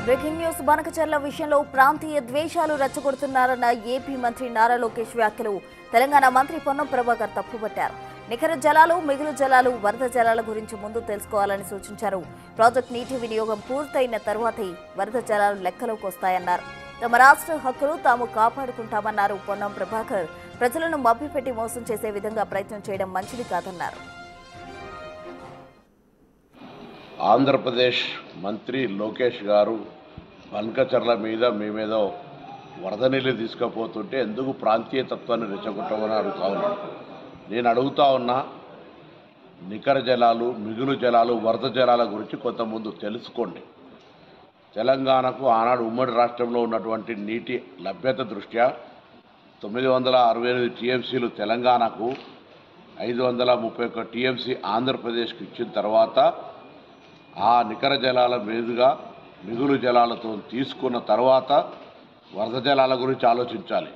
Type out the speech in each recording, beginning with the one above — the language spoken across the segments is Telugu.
బ్రేకింగ్ న్యూస్ బనకచర్ల విషయంలో ప్రాంతీయ ద్వేషాలు రెచ్చగొడుతున్నారన్న ఏపీ మంత్రి నారా లోకేష్ వ్యాఖ్యలు తెలంగాణ మంత్రి పొన్నం ప్రభాకర్ తప్పుపట్టారు. నికర జలాలు, మిగులు జలాలు, వరద జలాల గురించి ముందు తెలుసుకోవాలని సూచించారు. ప్రాజెక్టు నీటి వినియోగం పూర్తయిన తరువాతే వరద జలాలు లెక్కలోకి వస్తాయన్నారు. తమ రాష్ట్ర హక్కులు తాము కాపాడుకుంటామన్నారు పొన్నం ప్రభాకర్. ప్రజలను మభ్యపెట్టి మోసం చేసే విధంగా ప్రయత్నం చేయడం మంచిది కాదన్నారు. ఆంధ్రప్రదేశ్ మంత్రి లోకేష్ గారు బనకచర్ల మీద మేమేదో వరద నీళ్ళు తీసుకుపోతుంటే ఎందుకు ప్రాంతీయ తత్వాన్ని రెచ్చగొట్టమని అడుగుతా ఉన్నాను. నేను అడుగుతా ఉన్నా, నికర జలాలు, మిగులు జలాలు, వరద జలాల గురించి కొంత ముందు తెలుసుకోండి. తెలంగాణకు ఆనాడు ఉమ్మడి రాష్ట్రంలో ఉన్నటువంటి నీటి లభ్యత దృష్ట్యా 968 టీఎంసీలు తెలంగాణకు, 531 టీఎంసీ ఆంధ్రప్రదేశ్కు ఇచ్చిన తర్వాత ఆ నికర జలాల మీదుగా మిగులు జలాలతో తీసుకున్న తర్వాత వరద జలాల గురించి ఆలోచించాలి.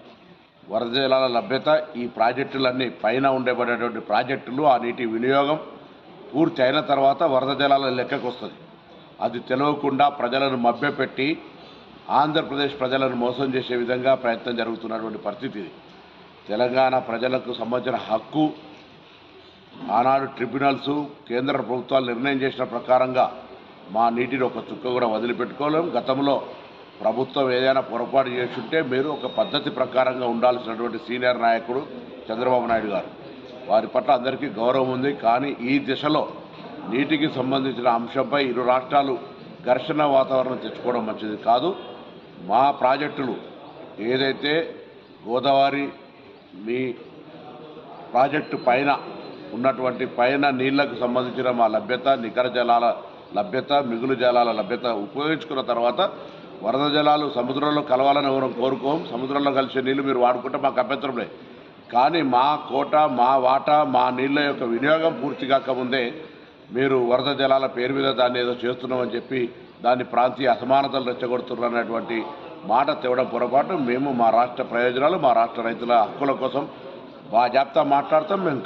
వరద జలాల లభ్యత ఈ ప్రాజెక్టులన్నీ పైన ఉండబడేటువంటి ప్రాజెక్టులు, ఆ నీటి వినియోగం పూర్తి అయిన తర్వాత వరద జలాల లెక్కకు వస్తుంది. అది తెలియకుండా ప్రజలను మభ్యపెట్టి ఆంధ్రప్రదేశ్ ప్రజలను మోసం చేసే విధంగా ప్రయత్నం జరుగుతున్నటువంటి పరిస్థితి ఇది. తెలంగాణ ప్రజలకు సంబంధించిన హక్కు ఆనాడు ట్రిబ్యునల్స్, కేంద్ర ప్రభుత్వాలు నిర్ణయం చేసిన ప్రకారంగా మా నీటిని ఒక చుక్క కూడా వదిలిపెట్టుకోలేం. గతంలో ప్రభుత్వం ఏదైనా పొరపాటు చేస్తుంటే మీరు ఒక పద్ధతి ప్రకారంగా ఉండాల్సినటువంటి సీనియర్ నాయకుడు చంద్రబాబు నాయుడు గారు, వారి పట్ల అందరికీ గౌరవం ఉంది. కానీ ఈ దిశలో నీటికి సంబంధించిన అంశంపై ఇరు రాష్ట్రాలు ఘర్షణ వాతావరణం తెచ్చుకోవడం మంచిది కాదు. మా ప్రాజెక్టులు ఏదైతే గోదావరి మీ ప్రాజెక్టు పైన ఉన్నటువంటి పైన నీళ్లకు సంబంధించిన మా లభ్యత, నికర జలాల లభ్యత, మిగులు జలాల లభ్యత ఉపయోగించుకున్న తర్వాత వరద జలాలు సముద్రంలో కలవాలని ఎవరు కోరుకోం. సముద్రంలో కలిసే నీళ్లు మీరు వాడుకుంటే మాకు అభ్యంతరం లేదు. కానీ మా కోట, మా వాటా, మా నీళ్ల యొక్క వినియోగం పూర్తి కాకముందే మీరు వరద జలాల పేరు మీద దాన్ని ఏదో చేస్తున్నామని చెప్పి దాన్ని ప్రాంతీయ అసమానతలు రెచ్చగొడుతున్నటువంటి మాట తేవడం పొరపాటు. మేము మా రాష్ట్ర ప్రయోజనాలు, మా రాష్ట్ర రైతుల హక్కుల కోసం బాజాప్తా మాట్లాడతాం. మేము